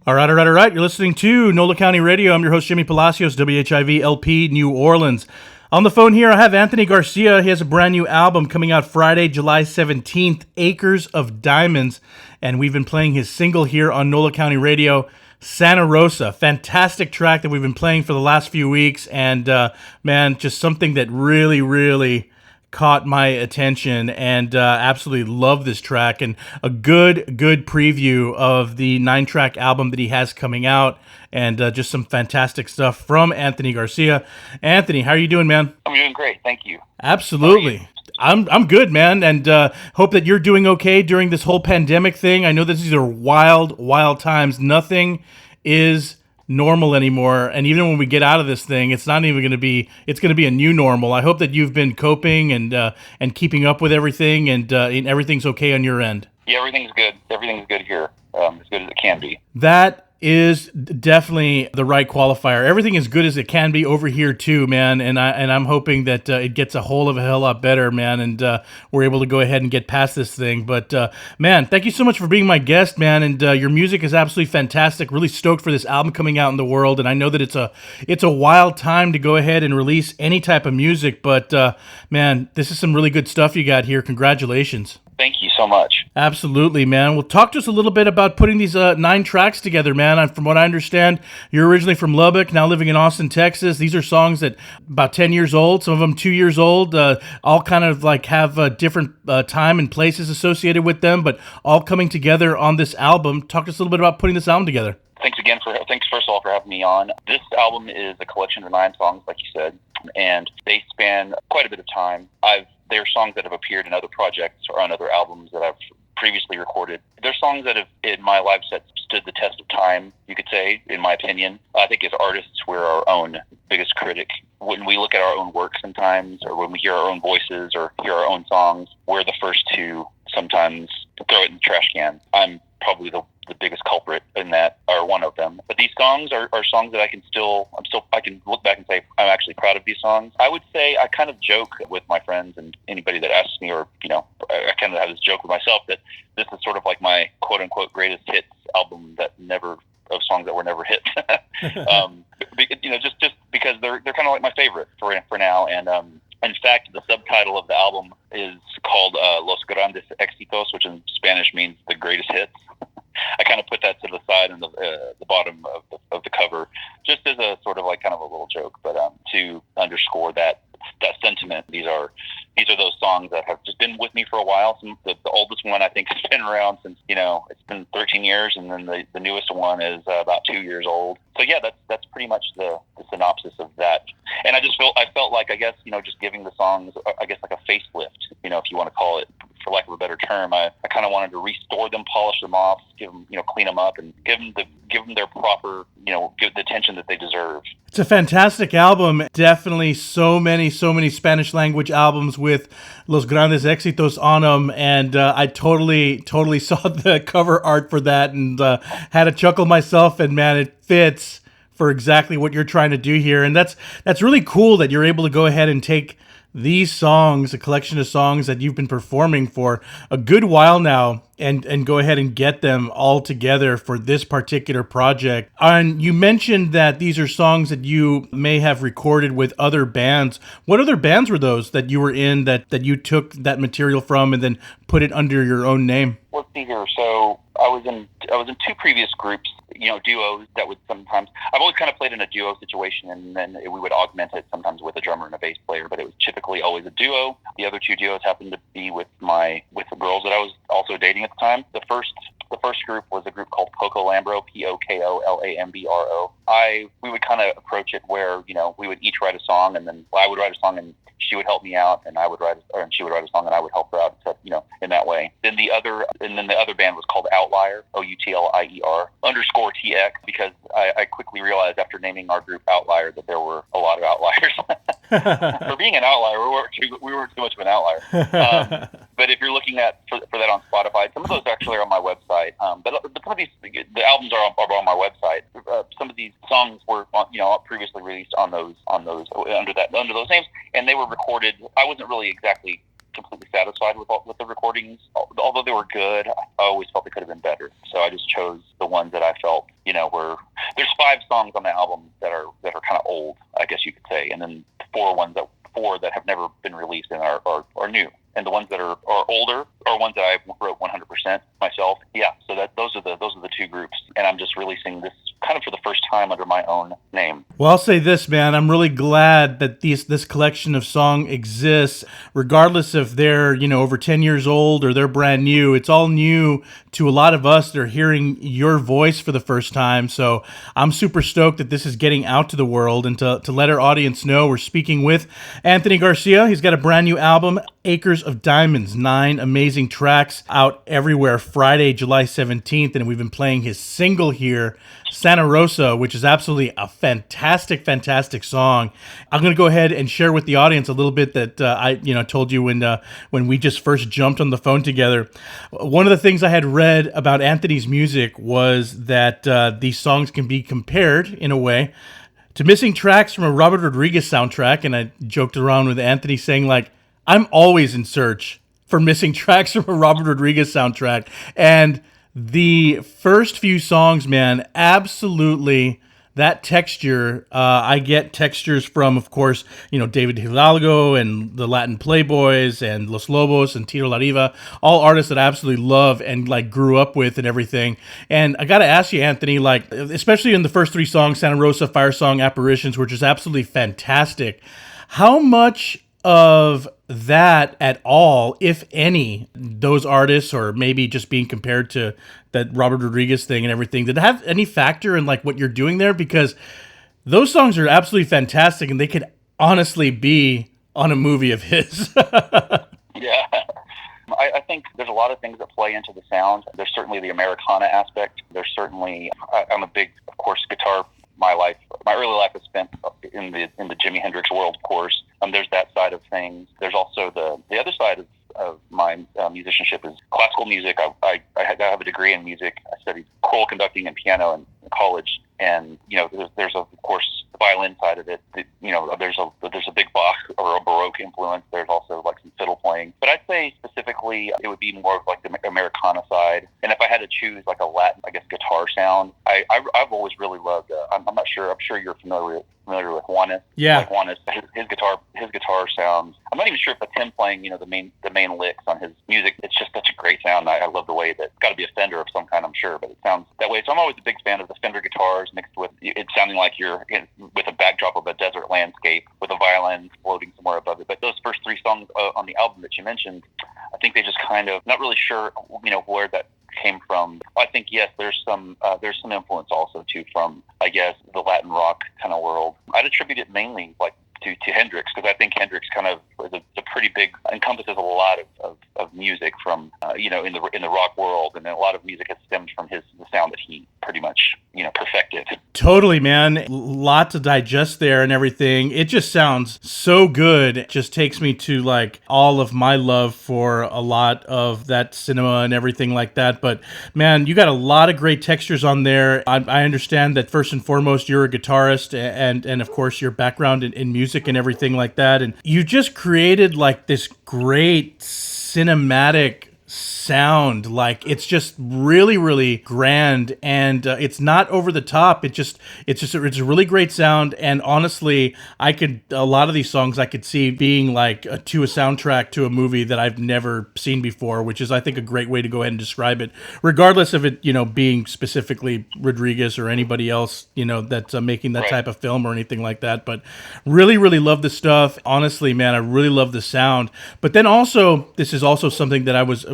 All right. You're listening to NOLA County Radio. I'm your host, Jimi Palacios, WHIV LP New Orleans. On the phone here, I have Anthony Garcia. He has a brand new album coming out Friday, July 17th, Acres of Diamonds. And we've been playing his single here on NOLA County Radio, Santa Rosa. Fantastic track that we've been playing for the last few weeks. And, man, just something that really caught my attention, and absolutely love this track, and a good preview of the 9-track album that he has coming out, and just some fantastic stuff from Anthony Garcia. Anthony, how are you doing, man? I'm doing great, thank you. Absolutely. I'm good, man, and hope that you're doing okay during this whole pandemic thing. I know that these are wild times. Nothing is normal anymore, and even when we get out of this thing, it's not even going to be. It's going to be a new normal. I hope that you've been coping and keeping up with everything, and everything's okay on your end. Yeah, everything's good. Everything's good here, as good as it can be. That is definitely the right qualifier. Everything is good as it can be over here too, man. And I'm hoping that it gets a whole of a hell lot better, man. And we're able to go ahead and get past this thing. But man, thank you so much for being my guest, man. And your music is absolutely fantastic. Really stoked for this album coming out in the world. And I know that it's a wild time to go ahead and release any type of music. But man, this is some really good stuff you got here. Congratulations. Thank you so much. Absolutely, man. Well, talk to us a little bit about putting these 9 tracks together, man. From what I understand, you're originally from Lubbock, now living in Austin, Texas. These are songs that about 10 years old, some of them 2 years old, all kind of like have different time and places associated with them, but all coming together on this album. Talk to us a little bit about putting this album together. Thanks first of all for having me on. This album is a collection of 9 songs, like you said, and they span quite a bit of time. They're songs that have appeared in other projects or on other albums that I've previously recorded. They're songs that have, in my live set, stood the test of time, you could say, in my opinion. I think as artists, we're our own biggest critic. When we look at our own work sometimes, or when we hear our own voices or hear our own songs, we're the first to sometimes throw it in the trash can. I'm probably the biggest culprit in that, or one of them. But these songs are songs that I can look back and say I'm actually proud of these songs. I would say I kind of joke with my friends and anybody that asks me, or I kind of have this joke with myself that this is sort of like my quote unquote greatest hits album of songs that were never hits. Just because they're kind of like my favorite for now. And in fact, the subtitle of the album is called Los Grandes Éxitos, which in Spanish means the greatest hits. I kind of put that to the side in the bottom of the cover, just as a sort of like kind of a little joke, but to underscore that sentiment. These are those songs that have just been with me for a while. The oldest one I think has been around since it's been 13 years, and then the newest one is about 2 years old. So yeah, that's pretty much the synopsis of that. And I felt like just giving the songs like a facelift, if you want to call it, for lack of a better term. I kind of wanted to restore them, polish them off, give them, clean them up, and give them their proper, give the attention that they deserve. It's a fantastic album. Definitely so many Spanish language albums with Los Grandes Éxitos on them. And I totally saw the cover art for that and had a chuckle myself. And man, it fits for exactly what you're trying to do here. And that's really cool that you're able to go ahead and take these songs, a collection of songs that you've been performing for a good while now, and go ahead and get them all together for this particular project. And you mentioned that these are songs that you may have recorded with other bands. What other bands were those that you were in that you took that material from and then put it under your own name? Let's see here. So I was in 2 previous groups, duos that would sometimes, I've always kind of played in a duo situation, and then we would augment it sometimes with a drummer and a bass player, but it was typically always a duo. The other 2 duos happened to be with the girls that I was also dating at the time. The first group was a group called Poco Lambro, Pokolambro. We would kind of approach it where, we would each write a song, and then I would write a song and she would help me out, and she would write a song and I would help her out, in that way. Then the other band was called Outlier, OUTLIER_TX, because I quickly realized after naming our group Outlier that there were a lot of outliers. For being an outlier, we weren't too much of an outlier. But if you're looking at for that on Spotify, some of those actually are on my website. But some of the albums are on my website. Some of these songs were previously released on those under those names, and they were recorded. I wasn't really exactly completely satisfied with the recordings, although they were good. I always felt they could have been better, so I just chose the ones that I felt or there's 5 songs on the album that are kind of old, I guess you could say, and then four that have never been released and are new. And the ones that are older are ones that I wrote 100% myself. Yeah, so those are the 2 groups, and I'm just releasing this kind of for the first time under my own name. Well, I'll say this, man. I'm really glad that this collection of song exists, regardless if they're over 10 years old or they're brand new. It's all new to a lot of us that are hearing your voice for the first time. So I'm super stoked that this is getting out to the world, and to let our audience know, we're speaking with Anthony Garcia. He's got a brand new album, Acres of Diamonds, 9 amazing tracks, out everywhere Friday, July 17th, and we've been playing his single here, Santa Rosa, which is absolutely a fantastic song. I'm going to go ahead and share with the audience a little bit that I told you when we just first jumped on the phone together. One of the things I had read about Anthony's music was that these songs can be compared, in a way, to missing tracks from a Robert Rodriguez soundtrack, and I joked around with Anthony saying, like, I'm always in search for missing tracks from a Robert Rodriguez soundtrack. And the first few songs, man, absolutely that texture. I get textures from, of course, David Hidalgo and the Latin Playboys and Los Lobos and Tito La Riva, all artists that I absolutely love and like grew up with and everything. And I got to ask you, Anthony, like, especially in the first 3 songs, Santa Rosa, Fire Song, Apparitions, which is absolutely fantastic. How much of that at all, if any, those artists, or maybe just being compared to that Robert Rodriguez thing and everything, did it have any factor in like what you're doing there? Because those songs are absolutely fantastic, and they could honestly be on a movie of his. Yeah. I think there's a lot of things that play into the sound. There's certainly the Americana aspect. There's certainly, I'm a big, of course, guitar. My early life was spent in the Jimi Hendrix world, of course. There's that side of things. There's also the other side of my musicianship is classical music. I have a degree in music. I studied choral conducting and piano in college, and there's of course the violin side of it. There's a big Bach or a Baroque influence. There's also like some fiddle playing, but I'd say specifically it would be more of like the Americana side. And if I had to choose like a Latin, I guess, guitar sound, I've always really loved. I'm not sure. I'm sure you're familiar with Juanes. Yeah. Like Juanes, his guitar sounds. I'm not even sure if it's him playing, the main licks on his music. It's just such a great sound. I love the way that it's got to be a Fender of some kind, I'm sure, but it sounds that way. So I'm always a big fan of the Fender guitars mixed with it sounding like you're with a backdrop of a desert landscape with a violin floating somewhere above it. But those first 3 songs on the album that you mentioned, I think they just kind of, not really sure, where that came from. I think, yes, there's some influence also too from, I guess, the Latin rock kind of world. I'd attribute it mainly like to Hendrix, because I think Hendrix kind of is a pretty big, encompasses a lot of music from in the rock world, and then a lot of music has stemmed from the sound that he pretty much perfected. Totally, man. Lot to digest there and everything. It just sounds so good. It just takes me to like all of my love for a lot of that cinema and everything like that. But man, you got a lot of great textures on there. I understand that first and foremost you're a guitarist, and of course your background in music and everything like that, and you just created like this great cinematic sound. Like, it's just really grand, and it's not over the top. It's a really great sound. And honestly, a lot of these songs I could see being like to a soundtrack to a movie that I've never seen before, which is, I think, a great way to go ahead and describe it, regardless of it being specifically Rodriguez or anybody else that's making that type of film or anything like that. But really love the stuff. Honestly, man, I really love the sound. But then also, this is also something that I was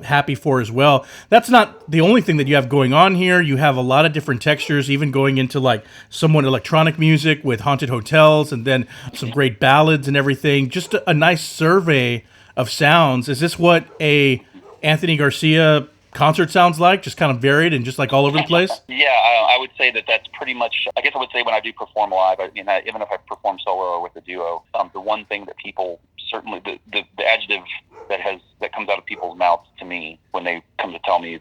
happy for as well. That's not the only thing that you have going on here. You have a lot of different textures, even going into like somewhat electronic music with Haunted Hotels, and then some great ballads and everything. Just a nice survey of sounds. Is this what a Anthony Garcia concert sounds like? Just kind of varied and just like all over the place? Yeah, I would say that's pretty much, I guess I would say when I do perform live, even if I perform solo or with a duo, the one thing that people certainly, the adjective that comes out of people's mouths to me when they come to tell me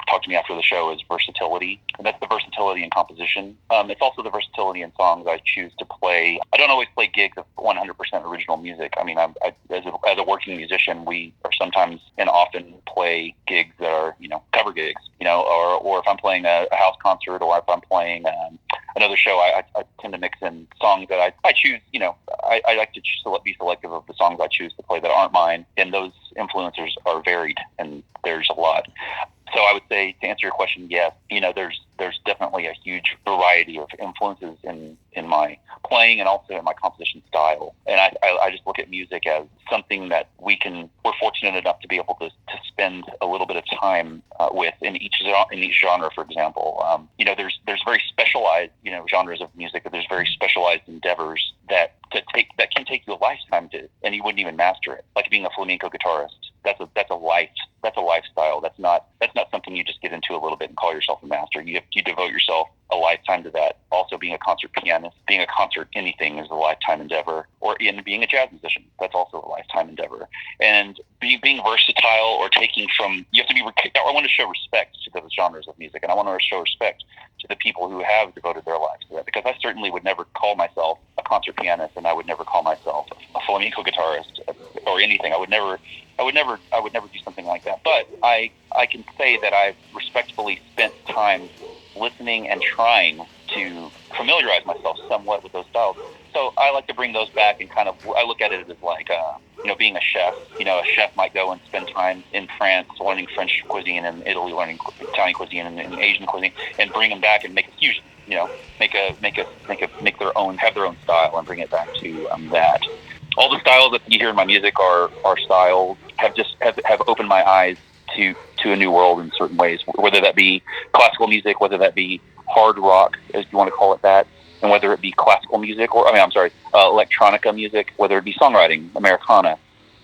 talk to me after the show is versatility, and that's the versatility in composition. It's also the versatility in songs I choose to play. I don't always play gigs of 100% original music. I mean, as a working musician, we are sometimes and often play gigs that are cover gigs, or if I'm playing a house concert, or if I'm playing another show, I tend to mix in songs that I choose. I like to be selective of the songs I choose to play that aren't mine, and those influencers are varied, and there's a lot. So I would say, to answer your question, yes, there's definitely a huge variety of influences in my playing and also in my composition style. And I just look at music as something that we're fortunate enough to be able to spend a little bit of time with in each genre. For example, there's very specialized genres of music, but there's very specialized endeavors that can take you a lifetime to, and you wouldn't even master it. Like being a flamenco guitarist, that's a lifestyle. That's not something you just get into a little bit and call yourself a master. You devote yourself a lifetime to that. Also, being a concert pianist, being a concert anything is a lifetime endeavor. Or in being a jazz musician, that's also a lifetime endeavor. And being versatile, or taking from, you have to be. I want to show respect to those genres of music, and I want to show respect to the people who have devoted their lives to that. Because I certainly would never call myself a concert pianist, and I would never call myself a flamenco guitarist or anything. I would never do something like that. But I can say that I've respectfully spent time listening and trying to familiarize myself somewhat with those styles. So I like to bring those back, and I look at it as like, being a chef. A chef might go and spend time in France learning French cuisine, and Italy learning Italian cuisine, and Asian cuisine, and bring them back and make a fusion. Make their own, have their own style, and bring it back to that. All the styles that you hear in my music are styles have opened my eyes to a new world in certain ways, whether that be classical music, whether that be hard rock, as you want to call it that, and whether it be classical music, electronica music, whether it be songwriting, Americana.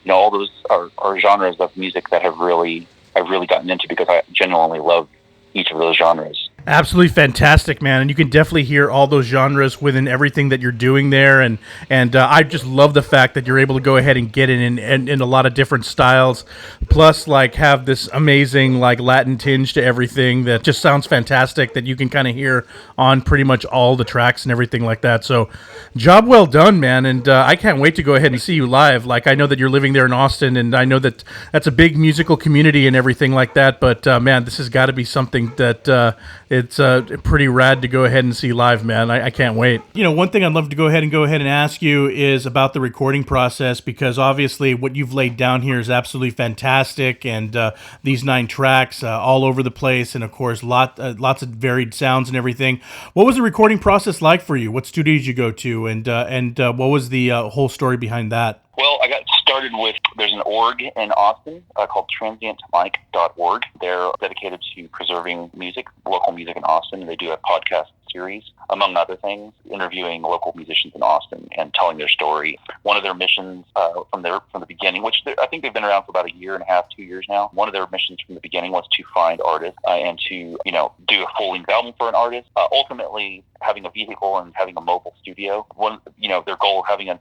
All those are genres of music that I've really gotten into because I genuinely love each of those genres. Absolutely fantastic, man, and you can definitely hear all those genres within everything that you're doing there, and I just love the fact that you're able to go ahead and get in a lot of different styles, plus have this amazing Latin tinge to everything that just sounds fantastic that you can kind of hear on pretty much all the tracks and everything like that. So, job well done, man, and I can't wait to go ahead and see you live. I know that you're living there in Austin, and I know that that's a big musical community and everything like that. But man, this has got to be something that. It's pretty rad to go ahead and see live, man. I can't wait. One thing I'd love to go ahead and ask you is about the recording process, because obviously what you've laid down here is absolutely fantastic, and these 9 tracks all over the place, and of course lots of varied sounds and everything. What was the recording process like for you? What studio did you go to, and what was the whole story behind that? Well, I got started with, there's an org in Austin called transientmic.org. They're dedicated to preserving music, local music in Austin, and they do a podcast series, among other things, interviewing local musicians in Austin and telling their story. One of their missions from the beginning, which I think they've been around for about a year and a half, 2 years now. One of their missions from the beginning was to find artists and to do a full-length album for an artist. Ultimately, having a vehicle and having a mobile studio. Their goal of having an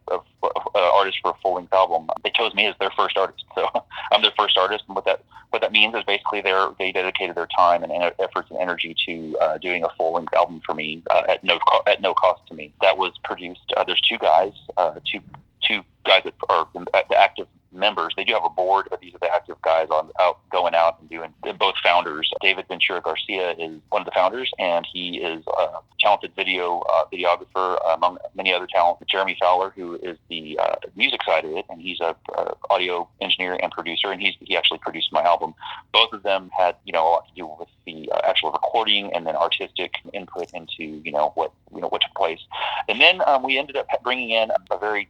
artist for a full-length album, they chose me as their first artist. So I'm their first artist, and what that means is basically they dedicated their time and efforts and energy to doing a full-length album for me at no cost to me. That was produced. There's two guys that are the active members. They do have a board, but these are the active guys going out and doing. They're both founders. David Ventura Garcia is one of the founders, and he is a talented videographer among many other talents. Jeremy Fowler, who is the music side of it, and he's a audio engineer and producer, and he actually produced my album. Both of them had a lot to do with the actual recording and then artistic input into what took place. And then we ended up bringing in a very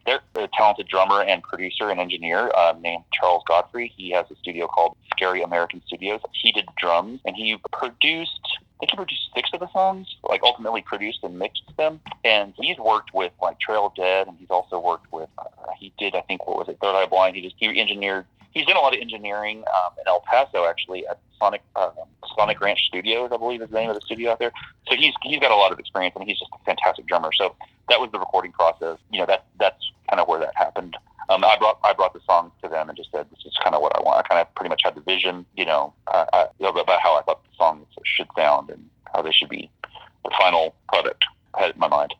talented drummer and producer and engineer named Charles Godfrey. He has a studio called Scary American Studios. He did drums, and he produced 6 of the songs, ultimately produced and mixed them. And he's worked with Trail of Dead, and he's also worked with, he did, I think, Third Eye Blind. He engineered. He's done a lot of engineering in El Paso, actually, at Sonic Ranch Studios, I believe is the name of the studio out there. So he's got a lot of experience, and he's just a fantastic drummer. So that was the recording process. That's kind of where that happened. I brought the songs to them and just said, this is kind of what I want. I kind of pretty much had the vision, about how I thought the songs should sound and how they should be the final product. I had it in my mind.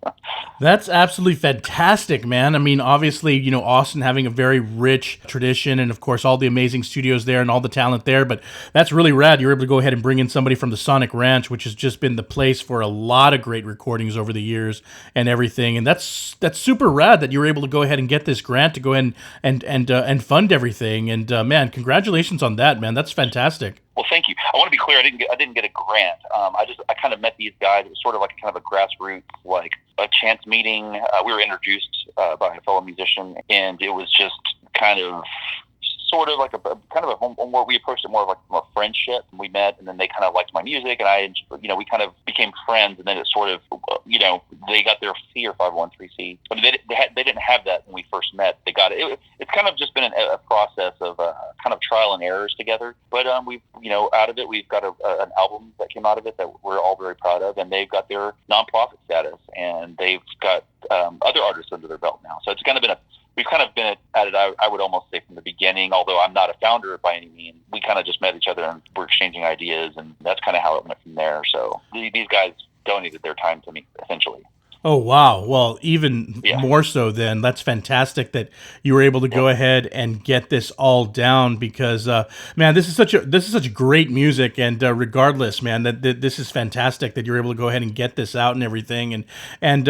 That's absolutely fantastic, man. I mean, obviously, Austin having a very rich tradition and, of course, all the amazing studios there and all the talent there. But that's really rad. You're able to go ahead and bring in somebody from the Sonic Ranch, which has just been the place for a lot of great recordings over the years and everything. And that's super rad that you were able to go ahead and get this grant to go ahead and fund everything. And, man, congratulations on that, man. That's fantastic. Well, thank you. I want to be clear. I didn't get a grant. I kind of met these guys. It was sort of like kind of a grassroots, like a chance meeting. We were introduced by a fellow musician, and it was just kind of sort of like a home, where we approached it more like from a friendship. We met, and then they kind of liked my music, and we kind of became friends. And then it sort of, they got their C or 501(c)(3). But they didn't have that when we first met. They got it. It's kind of just been a process of kind of trial and errors together. But we've, out of it, we've got an album that came out of it that we're all very proud of, and they've got their nonprofit status, and they've got other artists under their belt now. So it's kind of been we've kind of been at it, I would almost say, from the beginning, although I'm not a founder by any means. We kind of just met each other and we're exchanging ideas, and that's kind of how it went from there. So these guys donated their time to me, essentially. Oh, wow. Well, even more so then. That's fantastic that you were able to go ahead and get this all down because, man, this is such great music. And regardless, man, that this is fantastic that you're able to go ahead and get this out and everything. And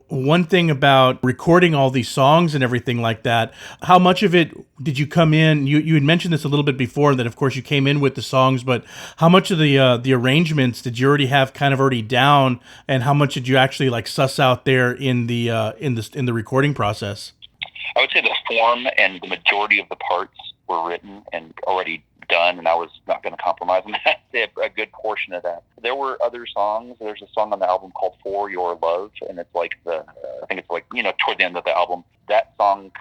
one thing about recording all these songs and everything like that, how much of it did you come in? You had mentioned this a little bit before, that of course you came in with the songs, but how much of the arrangements did you already have kind of already down, and how much did you actually like suss out there in the recording process? I would say the form and the majority of the parts were written and already done, and I was not going to compromise on that. A good portion of that. There were other songs. There's a song on the album called "For Your Love," and it's like I think it's like toward the end of the album. That song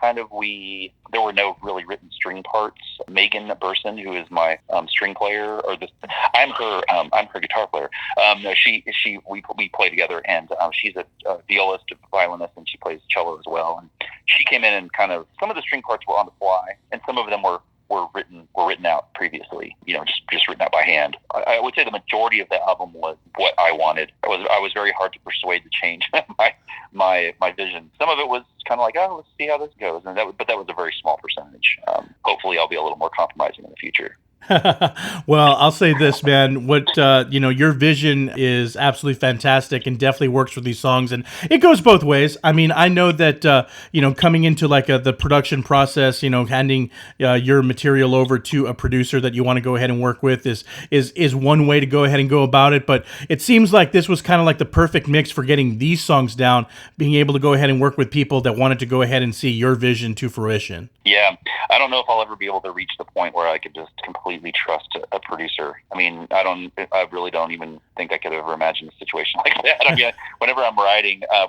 there were no really written string parts. Megan Burson, who is my string player, I'm her guitar player. We play together, and she's a violist, a violinist, and she plays cello as well. And she came in and kind of, some of the string parts were on the fly, and some of them were written out previously, just written out by hand. I would say the majority of the album was what I wanted. I was very hard to persuade to change my vision. Some of it was kind of like, oh, let's see how this goes, but that was a very small percentage. Hopefully, I'll be a little more compromising in the future. Well, I'll say this, man. What your vision is absolutely fantastic and definitely works for these songs, and it goes both ways. I mean, I know that coming into like the production process, handing your material over to a producer that you want to go ahead and work with is one way to go ahead and go about it. But it seems like this was kind of like the perfect mix for getting these songs down, being able to go ahead and work with people that wanted to go ahead and see your vision to fruition. Yeah, I don't know if I'll ever be able to reach the point where I could just completely trust a producer. I mean, I really don't even think I could ever imagine a situation like that. I mean, whenever I'm writing, I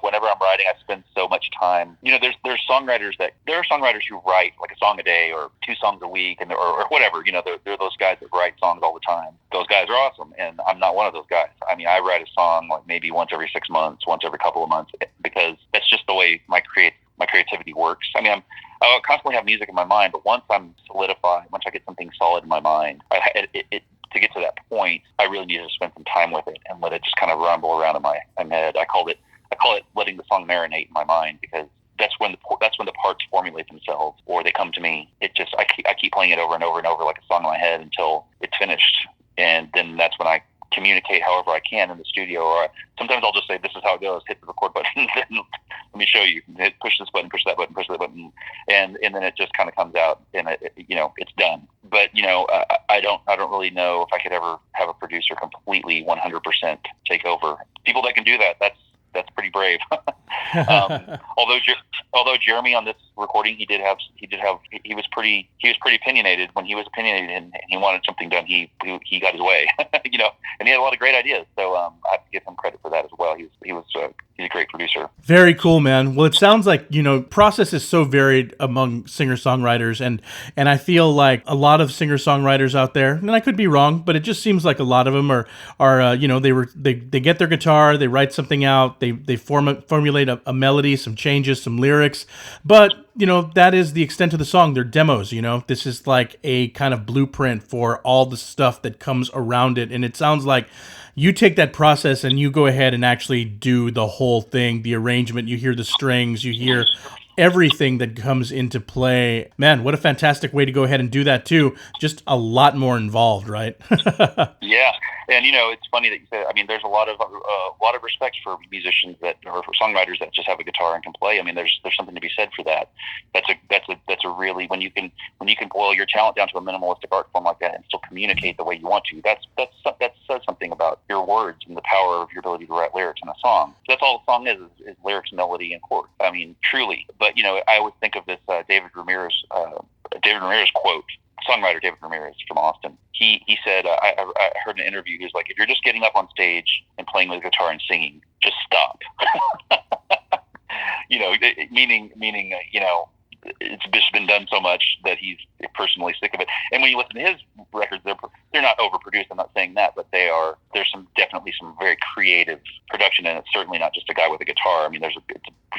spend so much time. There are songwriters who write like a song a day or 2 songs a week, or whatever. They're those guys that write songs all the time. Those guys are awesome, and I'm not one of those guys. I mean, I write a song like maybe once every 6 months, once every couple of months, because that's just the way my creativity works. I mean, I constantly have music in my mind, but once I'm solidified, once I get something solid in my mind, to get to that point, I really need to spend some time with it and let it just kind of rumble around in my head. I call it letting the song marinate in my mind, because that's when the parts formulate themselves, or they come to me. I keep playing it over and over and over like a song in my head until it's finished, and then that's when I communicate however I can in the studio. Or sometimes I'll just say, "This is how it goes. Hit the record button. Let me show you. Push this button. Push that button. Push that button." And then it just kind of comes out, and it's done. But I don't really know if I could ever have a producer completely 100% take over. People that can do that, that's pretty brave. Although Jeremy on this recording, he was pretty opinionated. When he was opinionated and he wanted something done, he got his way, and he had a lot of great ideas. So I have to give him credit for that as well. He's a great producer. Very cool, man. Well, it sounds like, process is so varied among singer-songwriters, and I feel like a lot of singer-songwriters out there, and I could be wrong, but it just seems like a lot of them are they get their guitar, they write something out, they formulate a melody, some changes, some lyrics, but that is the extent of the song. They're demos, This is like a kind of blueprint for all the stuff that comes around it, and it sounds like you take that process and you go ahead and actually do the whole thing, the arrangement. You hear the strings, you hear everything that comes into play. Man, what a fantastic way to go ahead and do that too. Just a lot more involved, right? Yeah, and it's funny that you say. I mean, there's a lot of respect for musicians or for songwriters that just have a guitar and can play. I mean, there's something to be said for that. That's a really when you can boil your talent down to a minimalistic art form like that and still communicate the way you want to. That says something about your words and the power of your ability to write lyrics in a song. That's all the song is lyrics, melody, and chord. I mean, truly. But I always think of this David Ramirez quote. Songwriter David Ramirez from Austin. He said, I heard an interview. He was like, if you're just getting up on stage and playing with guitar and singing, just stop. Meaning, it's just been done so much that he's personally sick of it. And when you listen to his records, they're not overproduced. I'm not saying that, but there's definitely some very creative production, and it's certainly not just a guy with a guitar. I mean,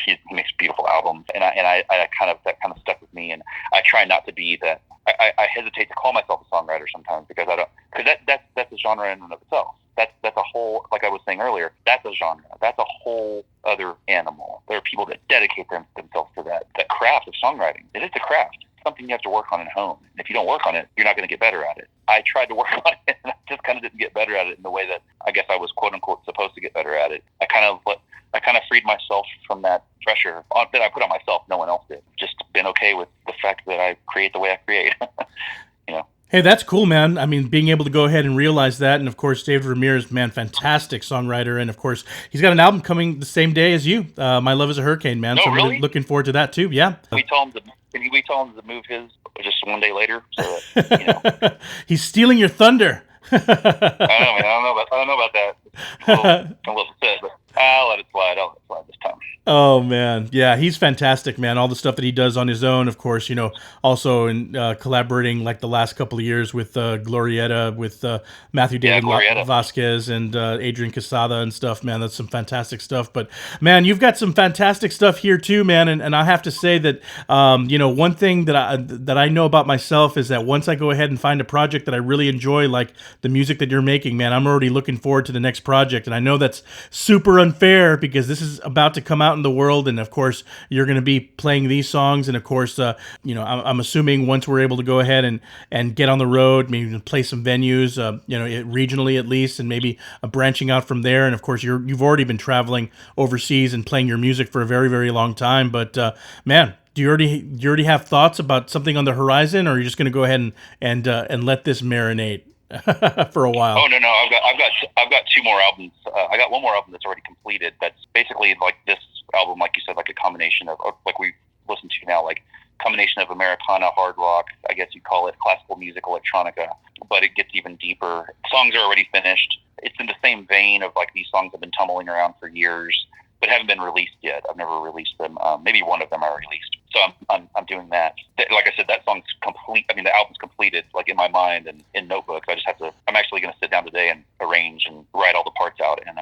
he makes beautiful albums, and that kind of stuck with me. And I try not to be that. I hesitate to call myself a songwriter sometimes because that's a genre in and of itself. That's a whole, like I was saying earlier, that's a genre. That's a whole other animal. There are people that dedicate themselves to that craft of songwriting. It is a craft. It's something you have to work on and hone. And if you don't work on it, you're not going to get better at it. I tried to work on it, and I just kind of didn't get better at it in the way that I guess I was quote unquote supposed to get better at it. I kind of freed myself from that pressure that I put on myself. No one else did. Just been okay with the fact that I create the way I create. Hey, that's cool, man. I mean, being able to go ahead and realize that. And of course, David Ramirez, man, fantastic songwriter. And of course, he's got an album coming the same day as you, My Love is a Hurricane, man. No, so I'm really looking forward to that too. Yeah. We told him to move his just one day later. So that, He's stealing your thunder. I don't know about that. A little bit, but I'll let it slide. This time. Oh, man. Yeah, he's fantastic, man. All the stuff that he does on his own, of course, also in collaborating like the last couple of years with Glorietta, with Matthew David Vasquez and Adrian Quesada and stuff, man. That's some fantastic stuff. But, man, you've got some fantastic stuff here too, man. And I have to say that, one thing that I know about myself is that once I go ahead and find a project that I really enjoy, like the music that you're making, man, I'm already looking forward to the next project. And I know that's super unfair because this is about to come out in the world, and of course you're going to be playing these songs, and of course I'm assuming once we're able to go ahead and get on the road, maybe play some venues, regionally at least, and maybe branching out from there. And of course you've already been traveling overseas and playing your music for a very, very long time, but man, do you already have thoughts about something on the horizon, or are you just going to go ahead and let this marinate for a while? Oh no, I've got two more albums. I got one more album that's already completed. That's basically like this album, like you said, like a combination of like we listen to now, like combination of Americana, hard rock, I guess you'd call it, classical music, electronica, but it gets even deeper. Songs are already finished. It's in the same vein of like these songs have been tumbling around for years, but haven't been released yet. I've never released them. Maybe one of them I released. So I'm doing that. Like I said, that song's complete. I mean, the album's completed, like in my mind and in notebooks. I'm actually going to sit down today and arrange and write all the parts out and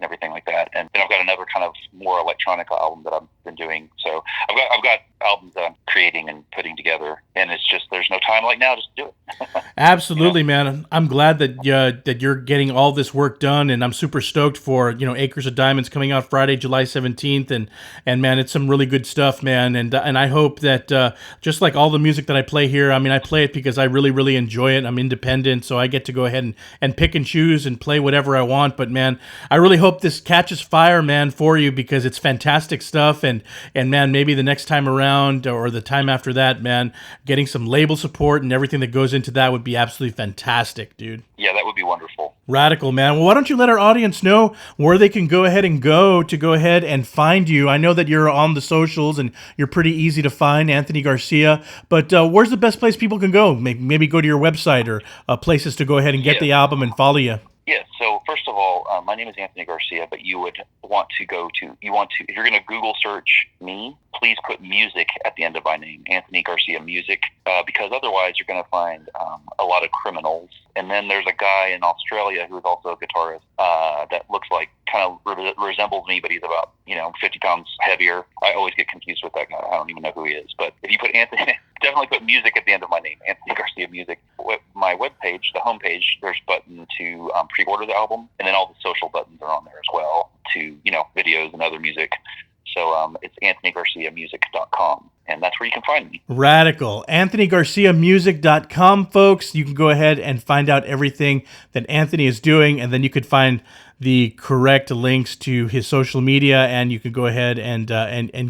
everything like that. And then I've got another kind of more electronica album that I've been doing. So I've got albums that I'm creating and putting together, and it's just there's no time like now just to do it. Absolutely, man. I'm glad that you're getting all this work done, and I'm super stoked for Acres of Diamonds coming out Friday, July 17th, and man, it's some really good stuff, man. And I hope that just like all the music that I play here, I mean, I play it because I really, really enjoy it. I'm independent, so I get to go ahead and pick and choose and play whatever I want. But man, I really hope this catches fire, man, for you, because it's fantastic stuff. And man, maybe the next time around or the time after that, man, getting some label support and everything that goes into that would be absolutely fantastic, dude. Yeah, that would be wonderful. Radical, man. Well, why don't you let our audience know where they can go ahead and find you? I know that you're on the socials and you're pretty easy to find, Anthony Garcia, but where's the best place people can go? Maybe go to your website or places to go ahead and get the album and follow you. Yes. So first of all, my name is Anthony Garcia, but you would want to if you're going to Google search me, please put music at the end of my name, Anthony Garcia Music, because otherwise you're going to find a lot of criminals. And then there's a guy in Australia who is also a guitarist that looks like kind of resembles me, but he's about 50 pounds heavier. I always get confused with that guy. I don't even know who he is. But if you put Anthony, definitely put music at the end of my name, Anthony Garcia Music. My webpage, the homepage, there's a button to pre-order the album, and then all the social buttons are on there as well to videos and other music. So it's AnthonyGarciaMusic.com, and that's where you can find me. Radical. AnthonyGarciaMusic.com, folks. You can go ahead and find out everything that Anthony is doing, and then you could find the correct links to his social media, and you can go ahead and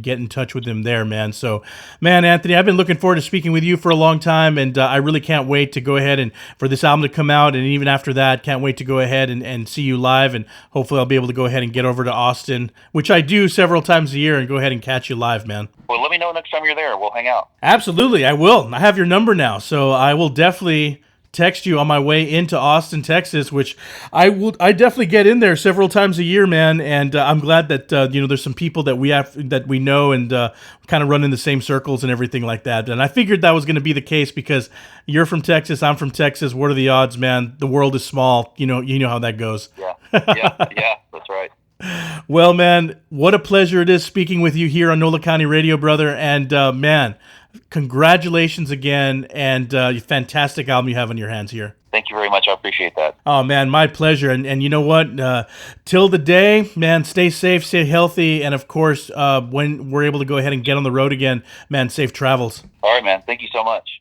get in touch with him there, man. So, man, Anthony, I've been looking forward to speaking with you for a long time, and I really can't wait to go ahead and for this album to come out, and even after that, can't wait to go ahead and see you live, and hopefully I'll be able to go ahead and get over to Austin, which I do several times a year, and go ahead and catch you live, man. Well, let me know next time you're there. We'll hang out. Absolutely, I will. I have your number now, so I will definitely text you on my way into Austin, Texas, which I definitely get in there several times a year, man. And I'm glad that there's some people that we know and kind of run in the same circles and everything like that. And I figured that was going to be the case because you're from Texas, I'm from Texas. What are the odds, man? The world is small. You know how that goes. Yeah, that's right. Well, man, what a pleasure it is speaking with you here on NOLA County Radio, brother. And man, congratulations again, and fantastic album you have on your hands here. Thank you very much. I appreciate that. Oh, man, my pleasure. And you know what? Till the day, man, stay safe, stay healthy, and of course, when we're able to go ahead and get on the road again, man, safe travels. All right, man. Thank you so much.